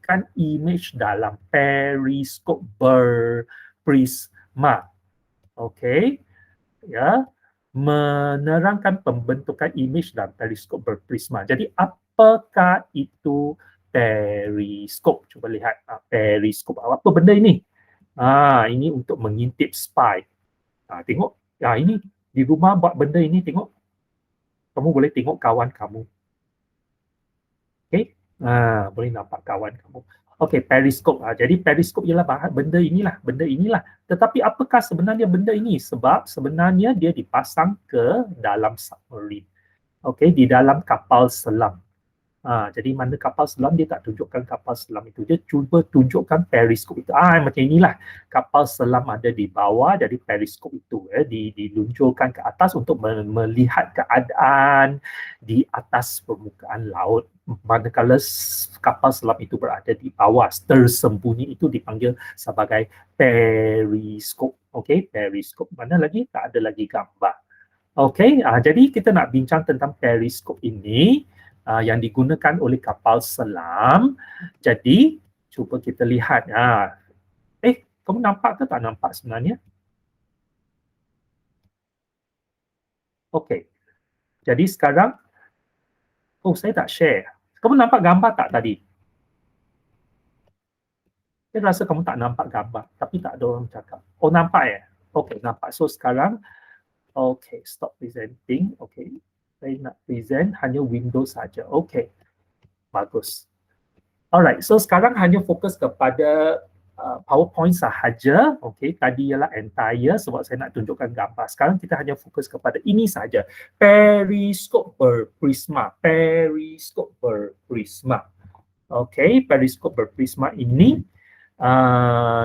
pembentukan image dalam periskop berprisma. Okey, ya, menerangkan pembentukan image dalam periskop berprisma. Jadi apakah itu periskop? Cuba lihat periskop. Apa benda ini? Ini untuk mengintip spy. Tengok, ini di rumah buat benda ini, tengok. Kamu boleh tengok kawan kamu. Okey, boleh nampak kawan kamu. Okey, periskop. Jadi periskop ialah benda inilah. Tetapi apakah sebenarnya benda ini? Sebab sebenarnya dia dipasang ke dalam submarine. Okey, di dalam kapal selam. Jadi mana kapal selam, dia tak tunjukkan kapal selam itu. Dia cuba tunjukkan periskop itu. Macam inilah kapal selam ada di bawah, jadi periskop itu diluncurkan ke atas untuk melihat keadaan di atas permukaan laut. Manakala kapal selam itu berada di bawah, tersembunyi, itu dipanggil sebagai periskop. Okey, periskop. Mana lagi? Tak ada lagi gambar. Okey, jadi kita nak bincang tentang periskop ini yang digunakan oleh kapal selam. Jadi, cuba kita lihat. Kamu nampak ke tak nampak sebenarnya? Okey. Jadi sekarang, saya tak share. Kamu nampak gambar tak tadi? Saya rasa kamu tak nampak gambar, tapi tak ada orang cakap. Nampak ya? Okey, nampak. So sekarang, stop presenting. Okey. Saya nak present hanya Windows saja. Okey. Bagus. Alright, so sekarang hanya fokus kepada PowerPoint sahaja. Okey, tadi ialah entire sebab saya nak tunjukkan gambar. Sekarang kita hanya fokus kepada ini saja. Periskop berprisma. Periskop berprisma. Okey, periskop berprisma ini.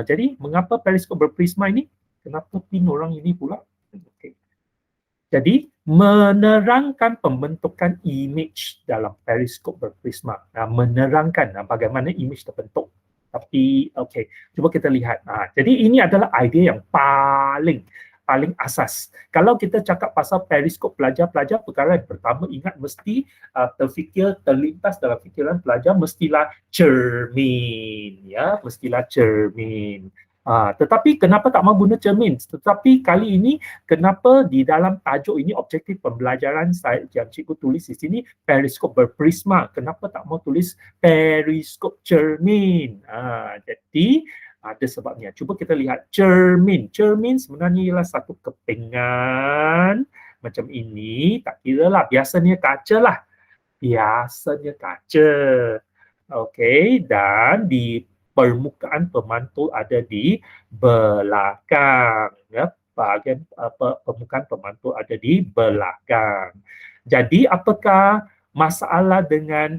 Jadi, mengapa periskop berprisma ini? Kenapa pin orang ini pula? Okey. Jadi, menerangkan pembentukan image dalam periskop berprisma. Menerangkan bagaimana image terbentuk. Tapi, okey, cuba kita lihat. Jadi, ini adalah idea yang paling asas. Kalau kita cakap pasal periskop, pelajar-pelajar, perkara yang pertama ingat mesti terlintas dalam fikiran pelajar mestilah cermin. Ya, mestilah cermin. Tetapi kenapa tak mahu guna cermin? Tetapi kali ini, kenapa di dalam tajuk ini, objektif pembelajaran yang cikgu tulis di sini, periskop berprisma. Kenapa tak mahu tulis periskop cermin? Jadi, ada sebabnya. Cuba kita lihat cermin. Cermin sebenarnya ialah satu kepingan macam ini. Tak kira lah, biasanya kaca lah. Biasanya kaca. Okey, dan di permukaan pemantul ada di belakang. Ya, bahagian permukaan pemantul ada di belakang. Jadi, apakah masalah dengan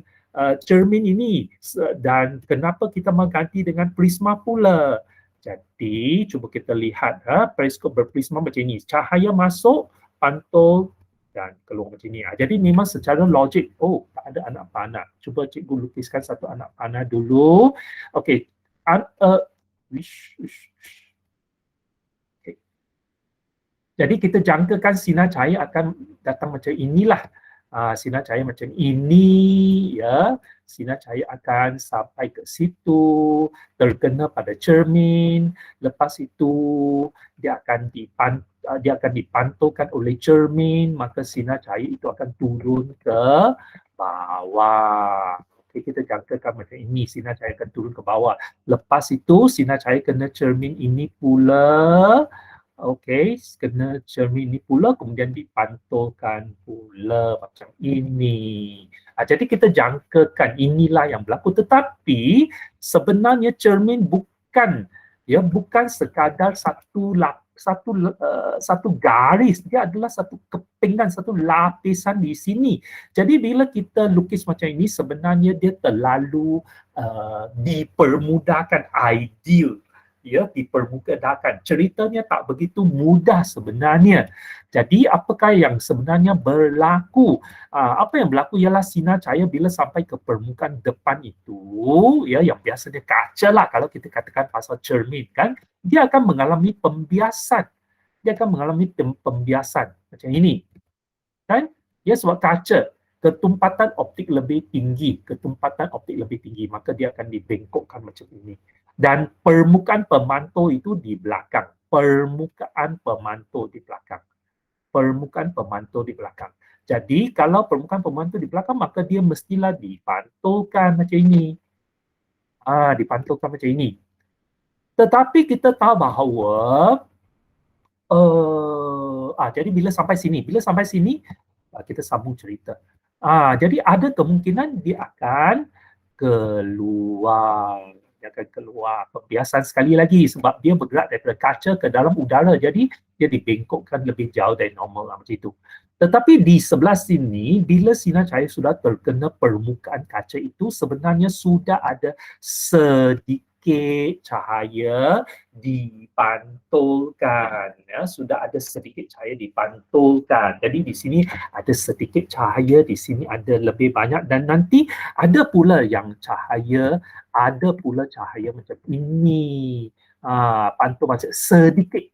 cermin ini dan kenapa kita mengganti dengan prisma pula? Jadi, cuba kita lihat periskop berprisma macam ini. Cahaya masuk, pantul dan keluar macam ni. Jadi memang secara logik, tak ada anak panah. Cuba cikgu lukiskan satu anak panah dulu. Okey. Okay. Jadi kita jangkakan sinar cahaya akan datang macam inilah. Sinar cahaya macam ini, ya. Sinar cahaya akan sampai ke situ, terkena pada cermin. Lepas itu dia akan dipantulkan oleh cermin, maka sinar cahaya itu akan turun ke bawah. Okey, kita jangkakan macam ini, sinar cahaya akan turun ke bawah. Lepas itu sinar cahaya kena cermin ini pula. Okey, kena cermin ini pula, kemudian dipantulkan pula macam ini. Jadi kita jangkakan inilah yang berlaku, tetapi sebenarnya cermin bukan sekadar satu garis, dia adalah satu kepingan, satu lapisan di sini. Jadi bila kita lukis macam ini, sebenarnya dia terlalu dipermudahkan, ideal. Ya, dipermudahkan. Ceritanya tak begitu mudah sebenarnya. Jadi apakah yang sebenarnya berlaku? Apa yang berlaku ialah sinar cahaya bila sampai ke permukaan depan itu, ya, yang biasanya kaca lah kalau kita katakan pasal cermin, kan, dia akan mengalami pembiasan. Dia akan mengalami pembiasan macam ini. Kan? Ya, sebab kaca. ketumpatan optik lebih tinggi, maka dia akan dibengkokkan macam ini. Dan permukaan pemantau itu di belakang. Jadi kalau permukaan pemantau di belakang, maka dia mestilah dipantulkan macam ini. Dipantulkan macam ini. Tetapi kita tahu bahawa jadi bila sampai sini kita sambung cerita. Jadi ada kemungkinan dia akan keluar. Pembiasan sekali lagi sebab dia bergerak daripada kaca ke dalam udara. Jadi dia dibengkokkan lebih jauh dari normal macam itu. Tetapi di sebelah sini, bila sinar cahaya sudah terkena permukaan kaca itu, sebenarnya sudah ada sedikit cahaya dipantulkan, ya, sudah ada sedikit cahaya dipantulkan. Jadi di sini ada sedikit cahaya, di sini ada lebih banyak, dan nanti ada pula cahaya macam ini. Pantul macam sedikit,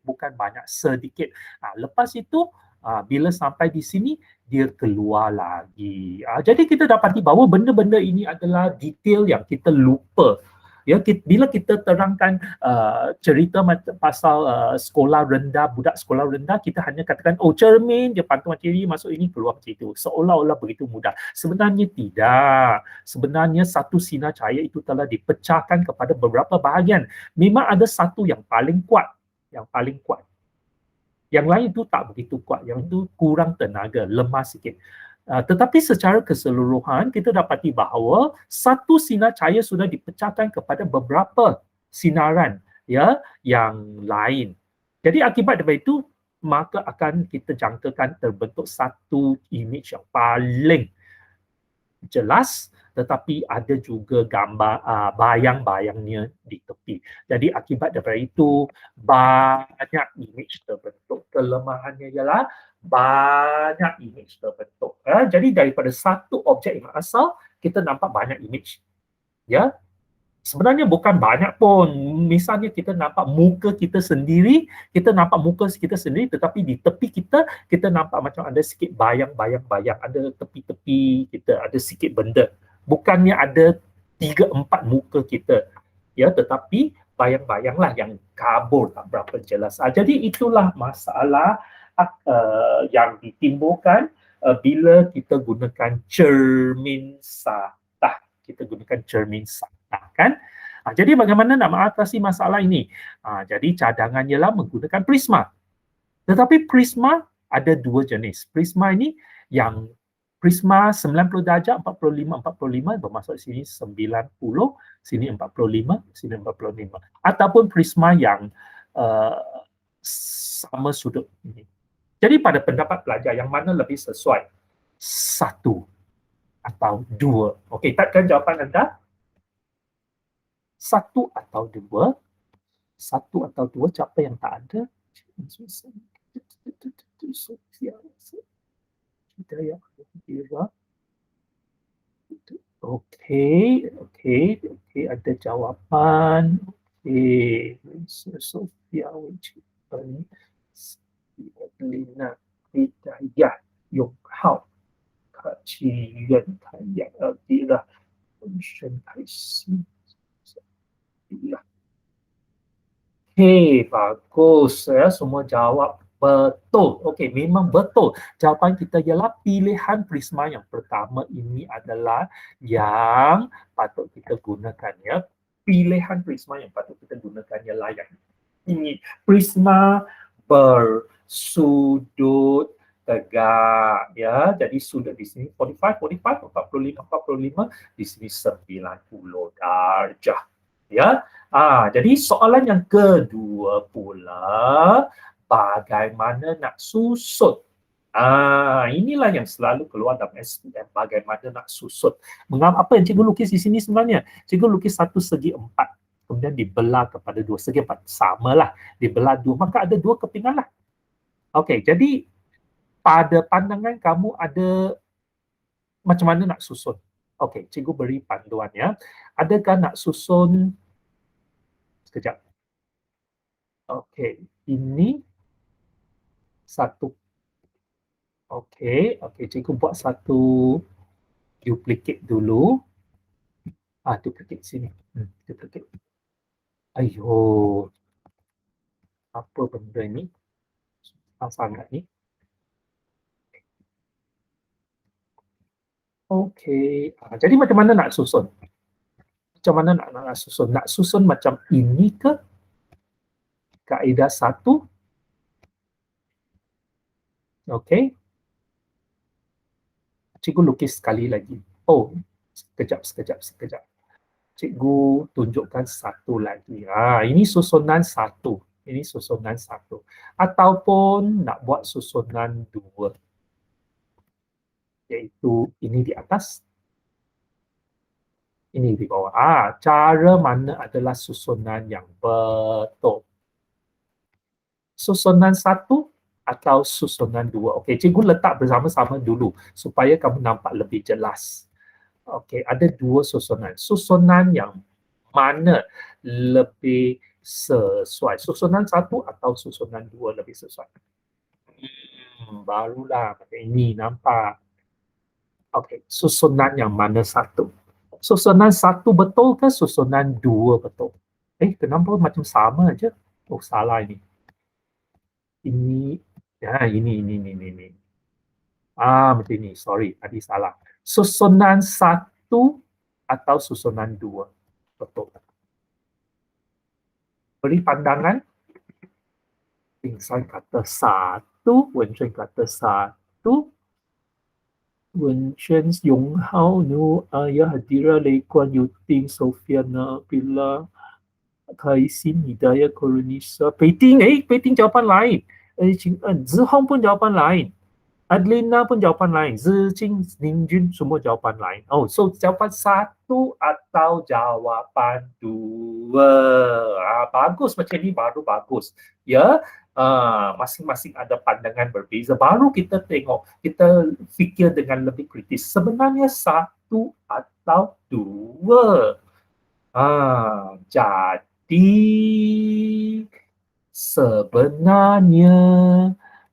bukan banyak, sedikit. Lepas itu bila sampai di sini dia keluar lagi. Jadi kita dapati bahawa benda-benda ini adalah detail yang kita lupa. Ya, bila kita terangkan cerita pasal sekolah rendah, budak sekolah rendah, kita hanya katakan, cermin, dia pantul macam ini, masuk ini, keluar macam itu. Seolah-olah begitu mudah. Sebenarnya tidak. Sebenarnya satu sinar cahaya itu telah dipecahkan kepada beberapa bahagian. Memang ada satu yang paling kuat. Yang lain itu tak begitu kuat, yang itu kurang tenaga, lemah sikit. Tetapi secara keseluruhan kita dapati bahawa satu sinar cahaya sudah dipecahkan kepada beberapa sinaran, ya, yang lain. Jadi akibat daripada itu, maka akan kita jangkakan terbentuk satu image yang paling jelas, tetapi ada juga gambar bayang-bayangnya di tepi. Jadi akibat daripada itu banyak image terbentuk. Kelemahannya ialah banyak image terbentuk. Jadi daripada satu objek yang asal, kita nampak banyak image. Ya, sebenarnya bukan banyak pun. Misalnya kita nampak muka kita sendiri, tetapi di tepi kita nampak macam ada sikit bayang-bayang, ada tepi-tepi kita, ada sikit benda. Bukannya ada 3-4 muka kita. Ya, tetapi bayang-bayanglah yang kabur, tak berapa jelas. Jadi itulah masalah yang ditimbulkan bila kita gunakan cermin satah. Kan? Jadi bagaimana nak mengatasi masalah ini? Jadi cadangannya lah menggunakan prisma. Tetapi prisma ada dua jenis. Prisma ini yang prisma 90 darjah, 45 bermaksud sini 90, sini 45, sini 45. Ataupun prisma yang sama sudut ini. Jadi pada pendapat pelajar, yang mana lebih sesuai? Satu atau dua? Okey, takkan jawapan anda? Satu atau dua, siapa yang tak ada? Okey, ada jawapan. Okey, Sofia Wijiban, Lina Hidayah, Yong Hao, Kak Chi Yuan, Tanya Elvira, Shen Kai Si. Okey, bagus. Semua jawab betul. Okey, memang betul. Jawapan kita ialah pilihan prisma yang pertama ini adalah yang patut kita gunakan, ya. Pilihan prisma yang patut kita gunakan ialah yang ini. Prisma bersudut tegak, ya. Jadi sudut di sini 45, 45, di sini 90 darjah. Ya. Jadi soalan yang kedua pula, bagaimana nak susut? Inilah yang selalu keluar dalam SPM, bagaimana nak susut. Apa yang cikgu lukis di sini sebenarnya? Cikgu lukis satu segi 4, kemudian dibelah kepada 2 segi 4. Samalah, dibelah 2, maka ada 2 kepingan lah. Okey, jadi pada pandangan kamu ada macam mana nak susun? Okey, cikgu beri panduan, ya. Adakah nak susun sekejap. Okey, ini satu Okey, cikgu buat satu duplicate dulu. Duplicate sini. Duplicate. Ayuh, apa benda ni? Susah sangat ni. Okey, jadi macam mana nak susun? Macam mana nak susun? Nak susun macam ini ke? Kaedah 1. Okey. Cikgu lukis sekali lagi. Oh, sekejap. Cikgu tunjukkan satu lagi. Ini susunan 1. Ini susunan 1. Ataupun nak buat susunan 2. Iaitu ini di atas, ini di bawah. Cara mana adalah susunan yang betul? Susunan 1 atau susunan 2? Okey, cikgu letak bersama-sama dulu supaya kamu nampak lebih jelas. Okey, ada 2 susunan. Susunan yang mana lebih sesuai? Susunan 1 atau susunan 2 lebih sesuai? Barulah macam ini nampak. Okey, susunan yang mana 1? Susunan 1 betul ke susunan 2 betul? Kenapa macam sama aja? Oh, salah ini. Ini, ini. Macam ini. Sorry, tadi salah. Susunan 1 atau susunan 2? Betul. Beri pandangan. Pingsan kata 1, Wen Chuen kata 1. Wen Chuen, Yong Hao, Nu, Ayah, Hadira, Lei Kuan, Yu Ting, Sofia, Nabila, Kai Sin, Hidayah, Korunisa, Pei Ting jawapan lain. Ching En, Zhi Hong pun jawapan lain. Adlina pun jawapan lain. Zhi Jing, Ning Jun semua jawapan lain. Oh, so jawapan 1 atau jawapan 2. Bagus, macam ni baru bagus. Ya, masing-masing ada pandangan berbeza. Baru kita tengok, kita fikir dengan lebih kritis. Sebenarnya 1 atau 2. Jadi sebenarnya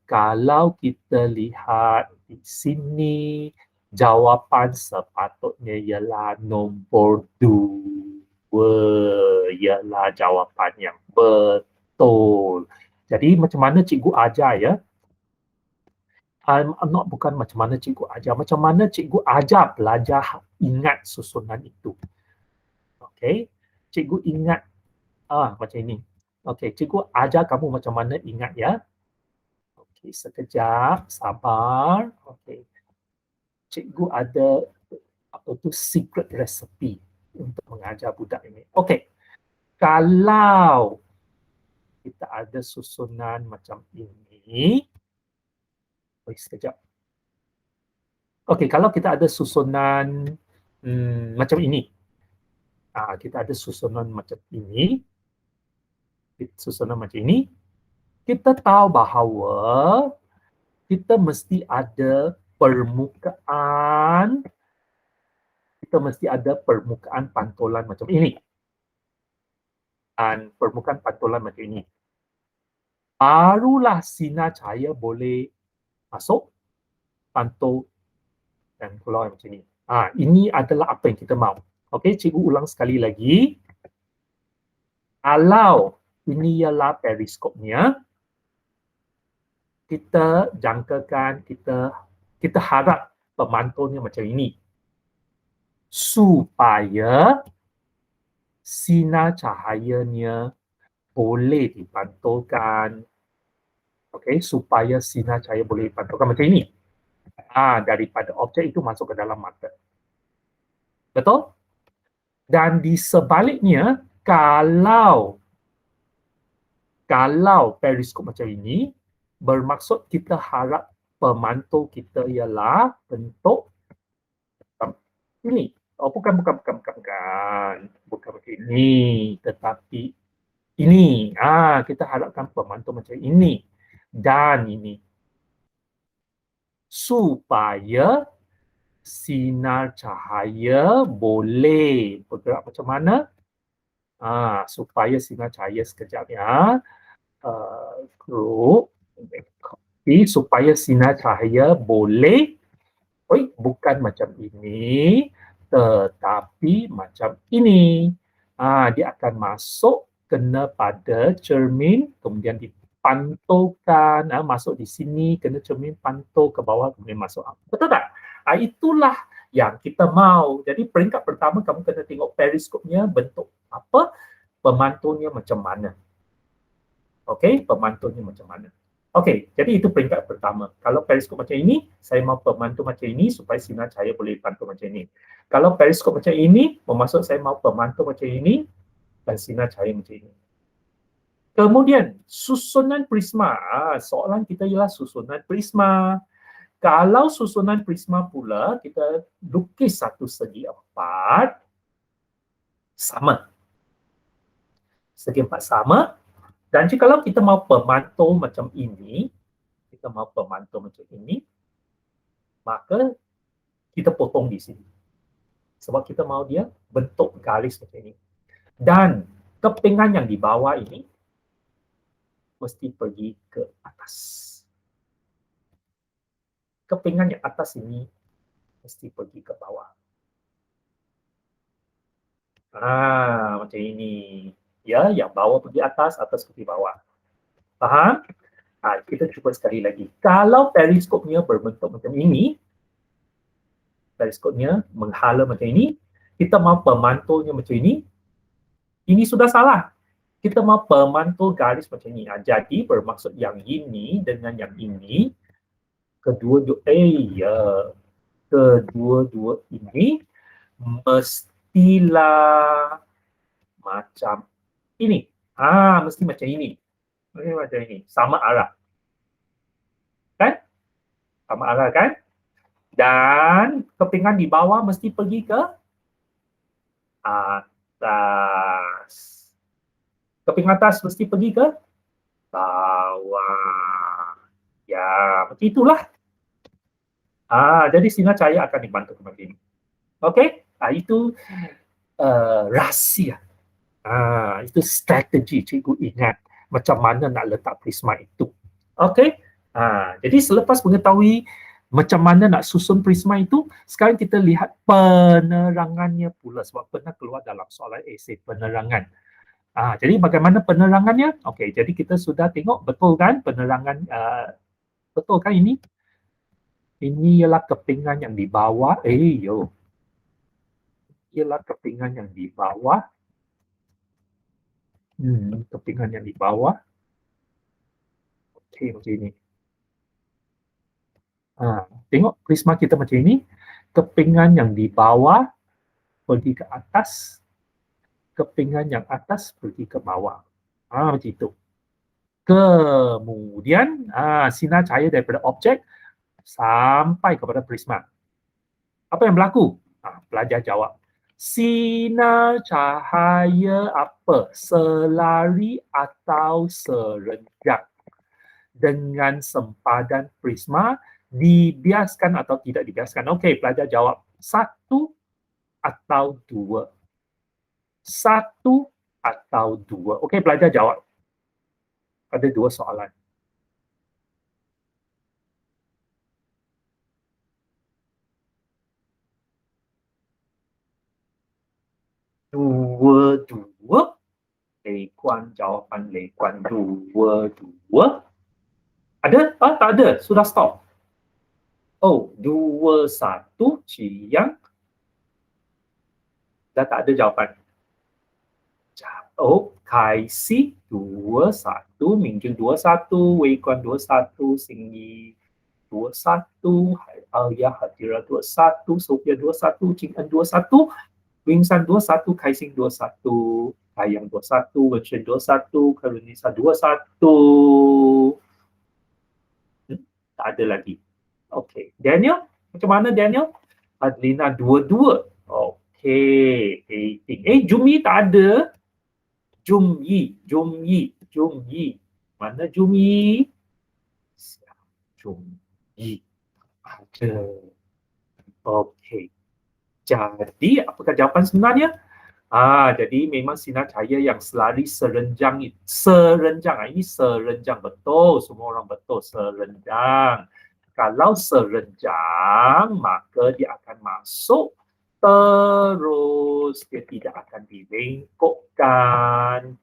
kalau kita lihat di sini, jawapan sepatutnya ialah nombor 2. Ialah jawapan yang betul. Jadi macam mana cikgu ajar ya? Bukan macam mana cikgu ajar. Macam mana cikgu ajar belajar ingat susunan itu. Okey, cikgu ingat macam ini. Okey, cikgu ajar kamu macam mana ingat ya. Okey, sekejap, sabar. Okey. Cikgu ada apa tu secret recipe untuk mengajar budak ini. Okey. Kalau kita ada susunan macam ini, sekejap. Okey, kalau kita ada susunan macam ini. Kita ada susunan macam ini. Susunan macam ini. Kita tahu bahawa kita mesti ada permukaan, pantulan macam ini. Dan permukaan pantulan macam ini. Barulah sinar cahaya boleh masuk, pantul dan keluar macam ini. Ini adalah apa yang kita mahu. Okey, cikgu ulang sekali lagi. Kalau ini ialah periskopnya, kita jangkakan, kita harap pemantulnya macam ini. Supaya sinar cahayanya boleh dipantulkan. Okey, supaya sinar cahaya boleh dipantulkan macam ini. Daripada objek itu masuk ke dalam mata. Betul? Dan di sebaliknya, kalau periskop macam ini, bermaksud kita harap pemantul kita ialah bentuk ini. Bukan macam ini, tetapi ini. Kita harapkan pemantul macam ini dan ini. Supaya sinar cahaya boleh bergerak macam mana? Supaya sinar cahaya sekejap ya. Group Jadi supaya sinar cahaya boleh bukan macam ini, tetapi macam ini. Dia akan masuk kena pada cermin, kemudian dipantulkan, masuk di sini, kena cermin pantul ke bawah, kemudian masuk. Betul tak? Itulah yang kita mau. Jadi peringkat pertama kamu kena tengok periskopnya bentuk apa, pemantulnya macam mana. Okey, pemantulnya macam mana. Okey, jadi itu peringkat pertama. Kalau periskop macam ini, saya mau pemantul macam ini supaya sinar cahaya boleh pantul macam ini. Kalau periskop macam ini, bermaksud saya mau pemantul macam ini dan sinar cahaya macam ini. Kemudian, susunan prisma. Soalan kita ialah susunan prisma. Kalau susunan prisma pula, kita lukis satu segi empat, sama. Segi empat sama. Dan jika kita mau pemantul macam ini, maka kita potong di sini. Sebab kita mau dia bentuk garis macam ini. Dan kepingan yang di bawah ini mesti pergi ke atas. Kepingan yang atas ini mesti pergi ke bawah. Macam ini. Ya, yang bawah pergi atas, atas pergi bawah. Faham? Kita cuba sekali lagi. Kalau periskopnya berbentuk macam ini, periskopnya menghala macam ini, kita mau pemantulnya macam ini sudah salah. Kita mau pemantul garis macam ini. Jadi bermaksud yang ini dengan yang ini, kedua-dua ini mestilah macam ini. Mesti macam ini. Macam ini. Sama arah. Kan? Sama arah kan? Dan kepingan di bawah mesti pergi ke atas. Kepingan atas mesti pergi ke bawah. Ya, macam itulah. Jadi sinar cahaya akan dibantu kembali. Okey? Itu rahsia. Itu strategi cikgu ingat macam mana nak letak prisma itu. Okey? Jadi selepas mengetahui macam mana nak susun prisma itu, sekarang kita lihat penerangannya pula sebab pernah keluar dalam soalan esei penerangan. Jadi bagaimana penerangannya? Okey, jadi kita sudah tengok betul kan penerangan, betul kan ini? Ini ialah kepingan yang di bawah. Ialah kepingan yang di bawah. Kepingan yang di bawah. Okey, macam ini. Tengok prisma kita macam ini. Kepingan yang di bawah pergi ke atas. Kepingan yang atas pergi ke bawah. Macam itu. Kemudian sinar cahaya daripada objek sampai kepada prisma. Apa yang berlaku? Pelajar jawab. Sinar cahaya apa? Selari atau serentak dengan sempadan prisma dibiaskan atau tidak dibiaskan? Okey, pelajar jawab 1 atau 2. 1 atau 2. Okey, pelajar jawab. Ada 2 soalan. Dua. Lei Kuan, jawapan Lei Kuan 2. Ada? Tak ada. Sudah stop. 2-1 Ciyang. Dah tak ada jawapan. Kai Si 2-1, Mingjun 2-1, Wei Kuan 2-1, Xingyi 2-1, Alia Hadira 2-1, Sophia 2-1, Qing En 2-1, Wing San 2-1, Kai Xing 2-1, Kayang 2-1, Wen Shen 2-1, Karunisa 2-1. Tak ada lagi. Okey. Daniel? Macam mana Daniel? Adlina 2-2. Okey. Jumi tak ada. Jumyi. Mana Jumyi? Jumyi. Ada. Okey. Jadi, apakah jawapan sebenarnya? Jadi memang sinar cahaya yang selari serenjang. Ini serenjang betul, semua orang betul serenjang. Kalau serenjang, maka dia akan masuk terus, dia tidak akan dibengkokkan.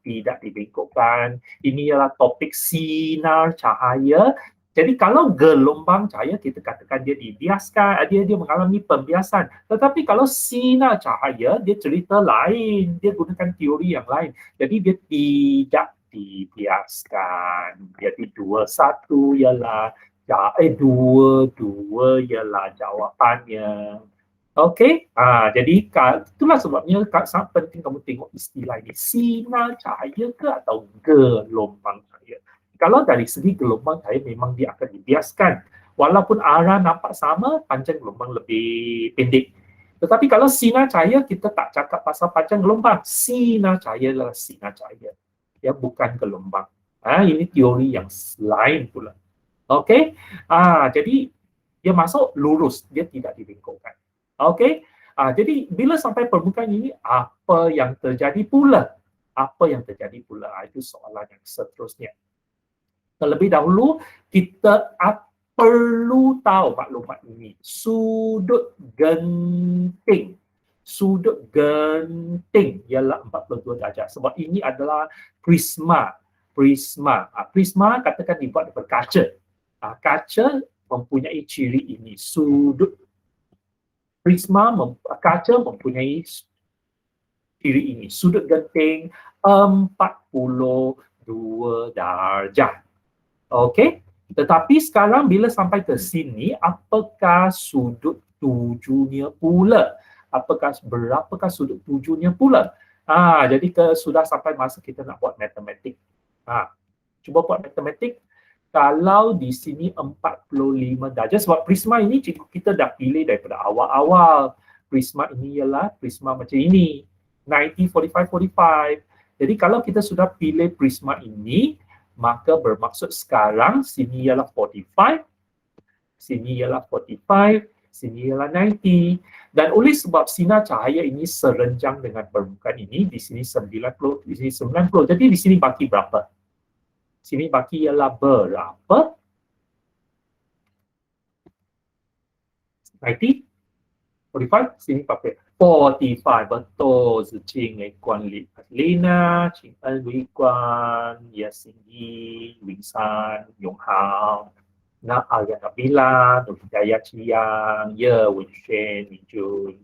Ini ialah topik sinar cahaya. Jadi kalau gelombang cahaya kita katakan dia dibiaskan, dia mengalami pembiasan. Tetapi kalau sinar cahaya dia cerita lain, dia gunakan teori yang lain. Jadi dia tidak dibiaskan. Jadi satu ialah dua ialah jawapannya. Okey, jadi itulah sebabnya sangat penting kamu tengok istilah ini. Sinar cahaya ke atau gelombang cahaya? Kalau dari segi gelombang cahaya memang dia akan dibiaskan. Walaupun arah nampak sama, panjang gelombang lebih pendek. Tetapi kalau sinar cahaya, kita tak cakap pasal panjang gelombang. Sinar cahaya adalah sinar cahaya. Ya, bukan gelombang. Ini teori yang lain pula. Okey, jadi dia masuk lurus, dia tidak dibengkokkan. Okey, jadi bila sampai permukaan ini, apa yang terjadi pula? Apa yang terjadi pula? Itu soalan yang seterusnya. Terlebih dahulu, kita perlu tahu maklumat ini. Sudut genting. Sudut genting ialah 42 darjah. Sebab ini adalah prisma. Prisma katakan dibuat daripada kaca. Kaca mempunyai ciri ini. Kaca mempunyai ciri ini. Sudut genting 42 darjah. Okey. Tetapi sekarang bila sampai ke sini, apakah sudut tujunya pula? Berapakah sudut tujunya pula? Jadi sudah sampai masa kita nak buat matematik. Cuba buat matematik. Kalau di sini 45 darjah, sebab prisma ini kita dah pilih daripada awal-awal. Prisma ini ialah prisma macam ini. 90, 45, 45. Jadi kalau kita sudah pilih prisma ini, maka bermaksud sekarang sini ialah 45, sini ialah 45, sini ialah 90. Dan oleh sebab sinar cahaya ini serenjang dengan permukaan ini, di sini 90, di sini 90. Jadi di sini baki berapa? Sini baki ialah berapa? 90, 45, sini pakai 45, betul. Zicing Guan Li Lina, Qing En Wei Guan, Ya Xingyi, Wing San, Yong Hao, Na Arya Nabila, Nur Hidayah Chiang, Ye Wen Shen, Min Jun,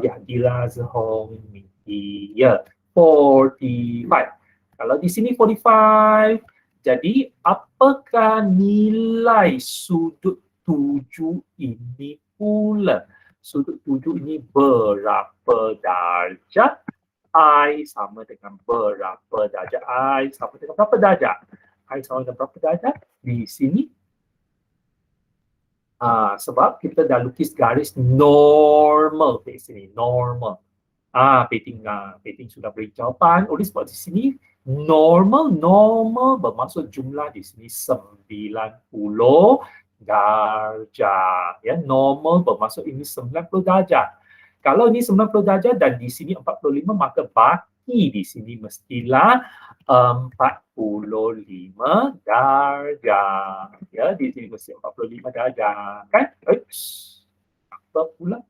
Ya Dila Zhong, Min Yi, Ya 45. Kalau di sini 45, jadi apakah nilai sudut 7 ini pula? Sudut 7 ini berapa darjah? I sama dengan berapa darjah? I sama dengan berapa darjah? I sama dengan berapa darjah? Di sini. Sebab kita dah lukis garis normal di sini. Normal. Peting sudah beri jawapan. Oleh sebab di sini normal bermaksud jumlah di sini 90 darjah. Ya, normal bermaksud ini 90 darjah. Kalau ini 90 darjah dan di sini 45, maka baki di sini mestilah 45 darjah. Ya, di sini mesti 45 darjah. Kan? Apa pula?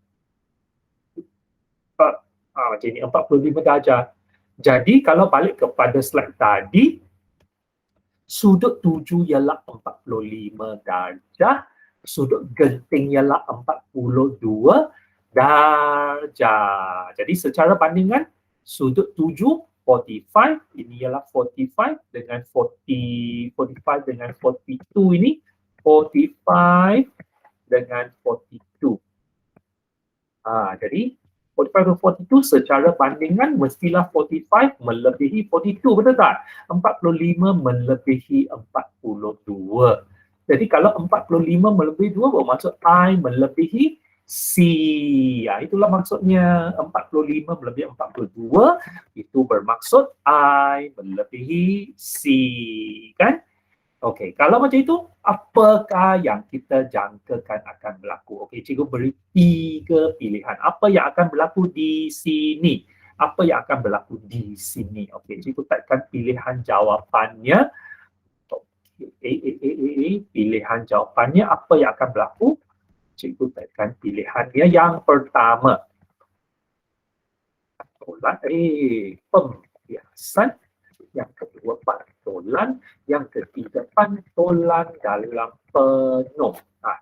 Macam ini 45 darjah. Jadi kalau balik kepada slide tadi, sudut 7 ialah 45 darjah, sudut genting ialah 42 darjah. Jadi secara bandingan, sudut 7 45, ini ialah 45 dengan 45 dengan 42 ini, 45 dengan 42. Jadi 45 dan 42 secara bandingan mestilah 45 melebihi 42, betul tak? 45 melebihi 42. Jadi kalau 45 melebihi 2 bermaksud I melebihi C. Itulah maksudnya 45 melebihi 42 itu bermaksud I melebihi C, kan? Okey, kalau macam itu, apakah yang kita jangkakan akan berlaku? Okey, cikgu beri 3 pilihan. Apa yang akan berlaku di sini? Apa yang akan berlaku di sini? Okey, cikgu tekan pilihan jawapannya. Pilihan jawapannya apa yang akan berlaku? Cikgu tekan pilihannya yang pertama. Pantulan, pembiasan. Yang kedua, pantulan. Yang ketiga, pantulan dalam penuh.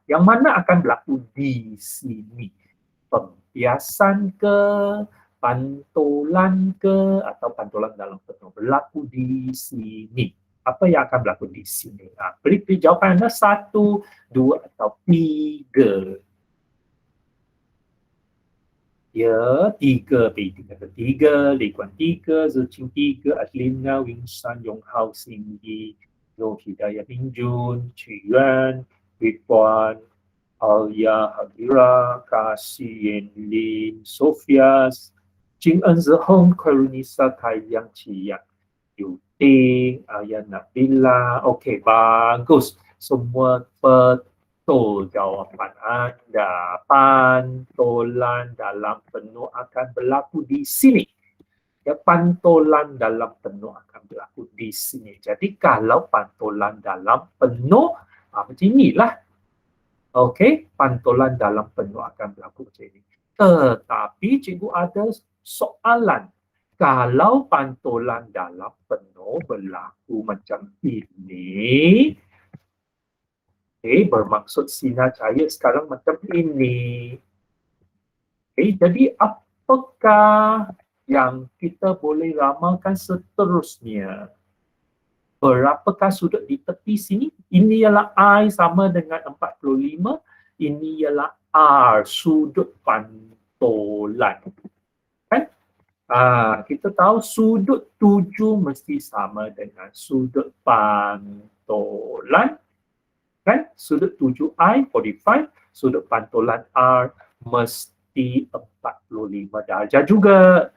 Yang mana akan berlaku di sini? Pembiasan ke, pantulan ke, atau pantulan dalam penuh? Berlaku di sini. Apa yang akan berlaku di sini? Beri jawapan anda 1, 2, atau 3. Ya, 3, Beijing kata 3, Li Kuan 3, Ziqing 3, Adelina, Wing Shan, Yong Hao, Xing Yi, Yo Hidayah Min Jun, Qu Yuan, Ridwan, Alia, Hadira, Kasi, Yen Lin, Sofia, Jing En Zihong, Khairunisa, Tai Yang, Qi Yang, Yu Ting, Ayah Nabila. Okey, bagus. Semua betul jawapan anda. Pantulan dalam penuh akan berlaku di sini. Ya, pantulan dalam penuh akan berlaku di sini. Jadi kalau pantulan dalam penuh, macam inilah. Okey, pantulan dalam penuh akan berlaku macam ini. Tetapi cikgu ada soalan. Kalau pantulan dalam penuh berlaku macam ini, bermaksud sinar cahaya sekarang macam ini. Jadi apakah yang kita boleh ramalkan seterusnya? Berapakah sudut di tepi sini? Ini ialah I sama dengan 45. Ini ialah R, sudut pantulan. Kan? Kita tahu sudut 7 mesti sama dengan sudut pantulan. Kan? Sudut 7I, 45. Sudut pantulan R mesti 45 darjah juga.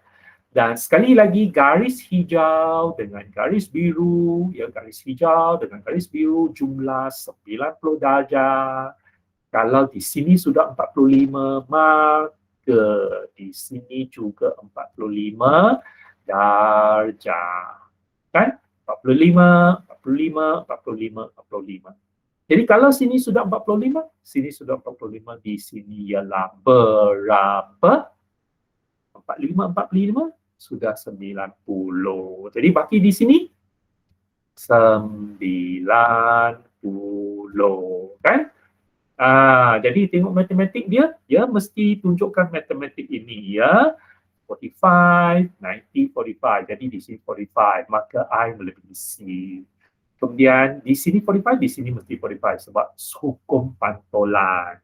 Dan sekali lagi garis hijau dengan garis biru, ya, garis hijau dengan garis biru jumlah 90 darjah. Kalau di sini sudah 45, maka di sini juga 45 darjah. Kan? 45, 45, 45, 45. Jadi kalau sini sudah 45, sini sudah 45, di sini ialah berapa? 45, 45, sudah 90. Jadi baki di sini 90, kan? Jadi tengok matematik dia, mesti tunjukkan matematik ini ya. 45, 90, 45. Jadi di sini 45, maka I melebihi C. Kemudian di sini 45, di sini mesti 45 sebab hukum pantulan.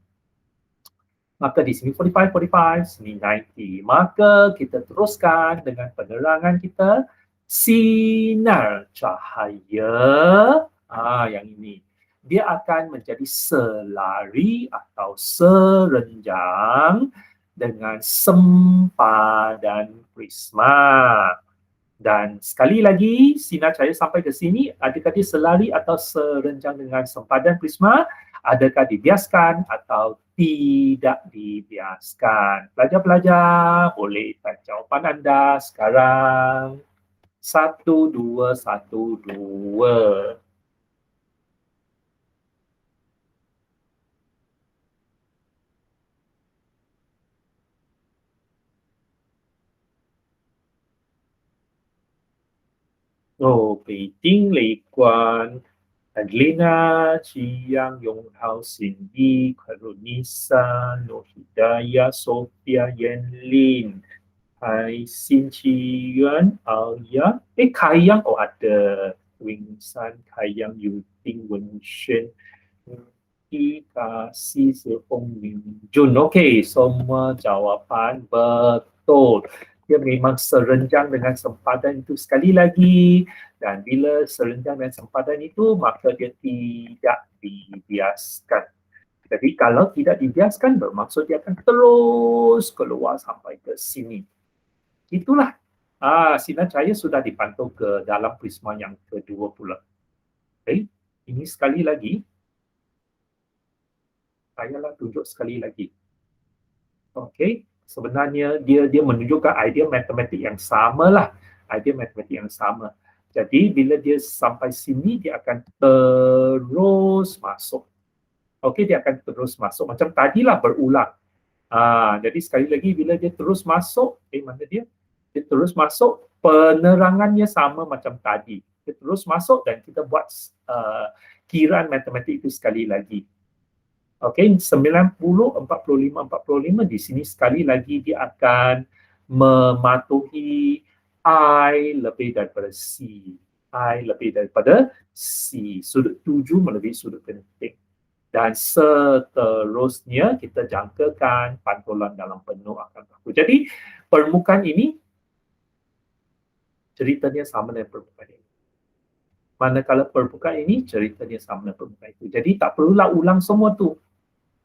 Maka di sini 45, 45, sini 90. Maka kita teruskan dengan penerangan kita. Sinar cahaya, yang ini, dia akan menjadi selari atau serenjang dengan sempadan prisma. Dan sekali lagi, sinar cahaya sampai ke sini, adakah dia selari atau serenjang dengan sempadan prisma? Adakah dibiaskan atau tidak dibiaskan? Pelajar-pelajar, boleh type jawapan anda sekarang. 1, 2, 1, 2. Beijing, Li Kuan, Adelina, Qiyang, Yong Hao, Cindy, Khairunisa, Nur Hidayah, Sophia, Yen Lin, Hai Xin Chi Yuan, Alia, Kaiyang, ada Wing San, Kaiyang, Yu Ting, Wen Shen, Kasih, Zihong, Min Jun. Okey, semua jawapan betul. Dia memang serenjang dengan sempadan itu sekali lagi. Dan bila serenjang dengan sempadan itu, maka dia tidak dibiaskan. Jadi kalau tidak dibiaskan, bermaksud dia akan terus keluar sampai ke sini. Itulah. Sinar cahaya sudah dipantau ke dalam prisma yang kedua pula. Okay. Ini sekali lagi. Saya tunjuk sekali lagi. Okey. Sebenarnya dia menunjukkan idea matematik yang sama lah. Idea matematik yang sama. Jadi bila dia sampai sini, dia akan terus masuk. Okey, dia akan terus masuk. Macam tadilah berulang. Jadi sekali lagi bila dia terus masuk, mana dia? Dia terus masuk, penerangannya sama macam tadi. Dia terus masuk dan kita buat kiraan matematik itu sekali lagi. Okey, 90, 45, 45 di sini sekali lagi dia akan mematuhi I lebih daripada C. I lebih daripada C. Sudut 7 melebihi sudut penting. Dan seterusnya kita jangkakan pantulan dalam penuh akan berlaku. Jadi permukaan ini ceritanya sama dengan permukaan ini. Manakala permukaan ini ceritanya sama dengan permukaan itu. Jadi tak perlulah ulang semua tu.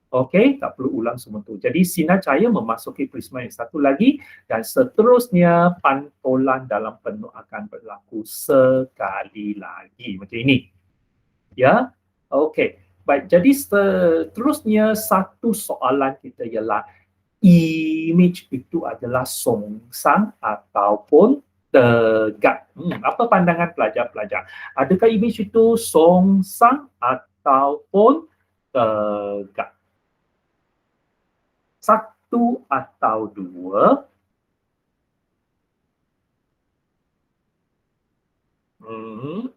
Okey, tak perlu ulang semua tu. Jadi sinar cahaya memasuki prisma yang satu lagi dan seterusnya pantulan dalam penuh akan berlaku sekali lagi. Macam ini. Ya. Okey. Baik, jadi seterusnya satu soalan kita ialah image itu adalah songsang ataupun tegak. Apa pandangan pelajar-pelajar? Adakah image itu songsang ataupun tegak? Satu atau dua?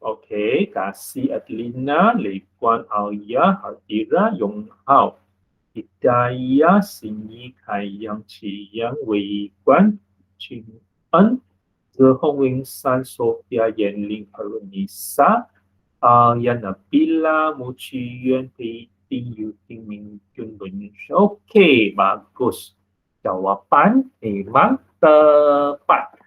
Okey, kasih Adelina, Lei Kuan, Aoya, Hadira, Yong Hao. Hidayah, Sinyi, Kaiyang, Qiyang, Wei Guan, Qing En, Ze Hong Wing San, Sophia, Yan Ling, Arunisa, Yan Nabila, Mu Qiyuan, Pei Ting, Yu Ting, Ming Jun, Lun. Okey, bagus. Jawapan memang tepat.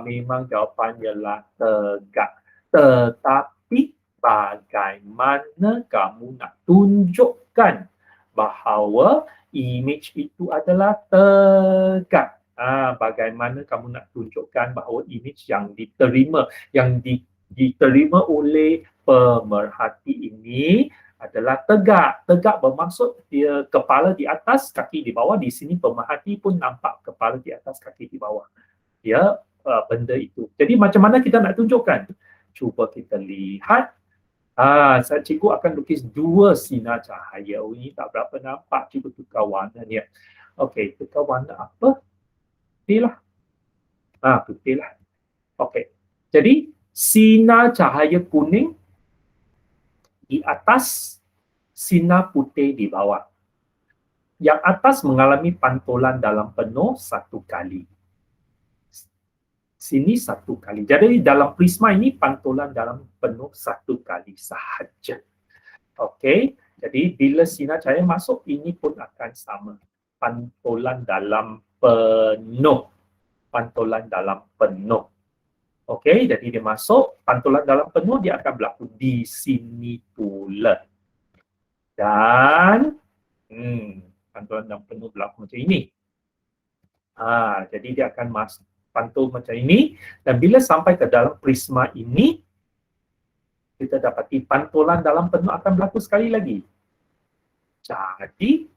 Memang jawapan ialah tegak. Tetapi bagaimana kamu nak tunjukkan bahawa image itu adalah tegak? Bagaimana kamu nak tunjukkan bahawa image yang diterima oleh pemerhati ini adalah tegak. Tegak bermaksud dia kepala di atas, kaki di bawah. Di sini pemerhati pun nampak kepala di atas, kaki di bawah. Ya, benda itu. Jadi macam mana kita nak tunjukkan? Cuba kita lihat. Cikgu akan lukis dua sinar cahaya. Ini tak berapa nampak. Cuba tukar warna ni. Okey, tukar warna apa? Putih lah. Putih lah. Okey. Jadi, sinar cahaya kuning di atas, sinar putih di bawah. Yang atas mengalami pantulan dalam penuh satu kali. Sini satu kali. Jadi dalam prisma ini pantulan dalam penuh satu kali sahaja. Okey. Jadi bila sinar cahaya masuk, ini pun akan sama. Pantulan dalam penuh. Pantulan dalam penuh. Okey. Jadi dia masuk, pantulan dalam penuh dia akan berlaku di sini pula. Dan pantulan dalam penuh berlaku macam ini. Jadi dia akan masuk pantul macam ini, dan bila sampai ke dalam prisma ini, kita dapati pantulan dalam penuh akan berlaku sekali lagi. Jadi,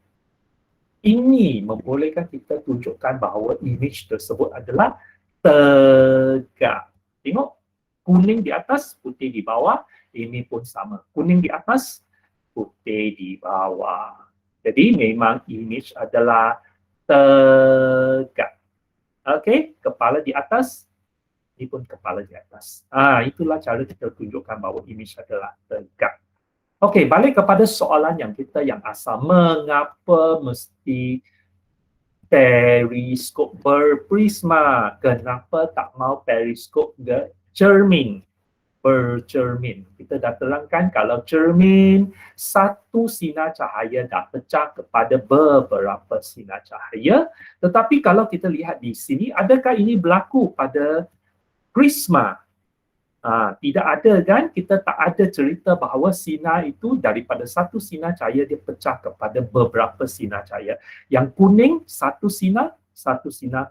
ini membolehkan kita tunjukkan bahawa image tersebut adalah tegak. Tengok, kuning di atas, putih di bawah, ini pun sama. Kuning di atas, putih di bawah. Jadi, memang image adalah tegak. Okey, kepala di atas, ini pun kepala di atas. Itulah cara kita tunjukkan bahawa image adalah tegak. Okey, balik kepada soalan yang asal. Mengapa mesti periskop berprisma? Kenapa tak mau periskop bercermin? Bercermin. Kita dah terangkan kalau cermin, satu sinar cahaya dah pecah kepada beberapa sinar cahaya. Tetapi kalau kita lihat di sini, adakah ini berlaku pada prisma? Tidak ada kan? Kita tak ada cerita bahawa sinar itu daripada satu sinar cahaya dia pecah kepada beberapa sinar cahaya. Yang kuning, satu sinar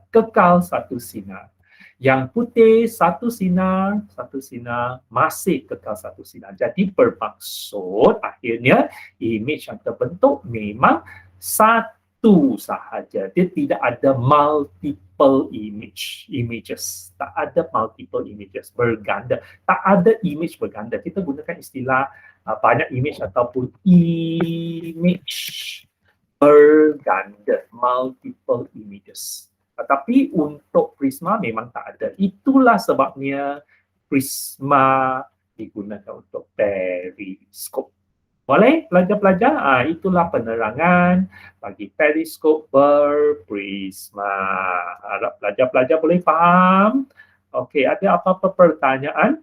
kekal satu sinar. Yang putih, satu sinar, masih kekal satu sinar. Jadi bermaksud akhirnya image yang terbentuk memang satu satu sahaja. Dia tidak ada multiple images. Tak ada multiple images berganda. Tak ada image berganda. Kita gunakan istilah banyak image ataupun image berganda, multiple images. Tetapi untuk Prisma memang tak ada. Itulah sebabnya Prisma digunakan untuk periskop. Boleh pelajar-pelajar? Itulah penerangan bagi periskop berprisma. Harap pelajar-pelajar boleh faham. Okey, ada apa-apa pertanyaan?